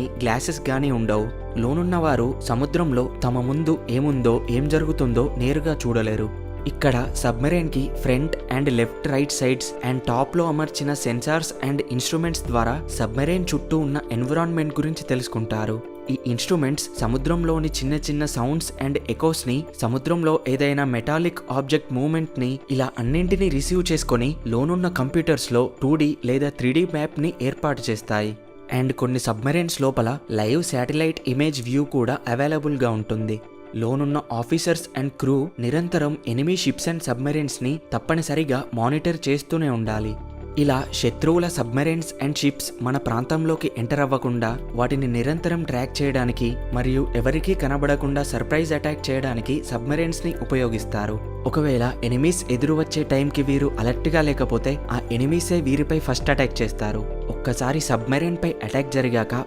Glasses గానీ ఉండవు. లోనున్నవారు సముద్రంలో తమ ముందు ఏముందో ఏం జరుగుతుందో నేరుగా చూడలేరు. ఇక్కడ సబ్మెరైన్ కి front and left right sides and top లో అమర్చిన సెన్సార్స్ అండ్ ఇన్స్ట్రుమెంట్స్ ద్వారా సబ్మెరైన్ చుట్టూ ఉన్న ఎన్విరాన్మెంట్ గురించి తెలుసుకుంటారు. ఈ ఇన్స్ట్రుమెంట్స్ సముద్రంలోని చిన్న చిన్న సౌండ్స్ అండ్ ఎకోస్ ని, సముద్రంలో ఏదైనా మెటాలిక్ ఆబ్జెక్ట్ మూవ్మెంట్ ని, ఇలా అన్నింటినీ రిసీవ్ చేసుకొని లోనున్న కంప్యూటర్స్ లో 2D లేదా 3D మ్యాప్ ని ఏర్పాటు చేస్తాయి. అండ్ కొన్ని సబ్మెరైన్స్ లోపల లైవ్ శాటిలైట్ ఇమేజ్ వ్యూ కూడా అవైలబుల్ గా ఉంటుంది. లోనున్న ఆఫీసర్స్ అండ్ క్రూ నిరంతరం ఎనిమీ షిప్స్ అండ్ సబ్మెరైన్స్ ని తప్పనిసరిగా మానిటర్ చేస్తూనే ఉండాలి. ఇలా శత్రువుల సబ్మెరైన్స్ అండ్ షిప్స్ మన ప్రాంతంలోకి ఎంటర్ అవ్వకుండా వాటిని నిరంతరం ట్రాక్ చేయడానికి మరియు ఎవరికీ కనబడకుండా సర్ప్రైజ్ అటాక్ చేయడానికి సబ్మెరైన్స్ ని ఉపయోగిస్తారు. ఒకవేళ ఎనిమీస్ ఎదురు వచ్చే టైంకి వీరు అలర్ట్ గా లేకపోతే ఆ ఎనిమీసే వీరిపై ఫస్ట్ అటాక్ చేస్తారు. ఒక్కసారి సబ్మెరైన్ పై అటాక్ జరిగాక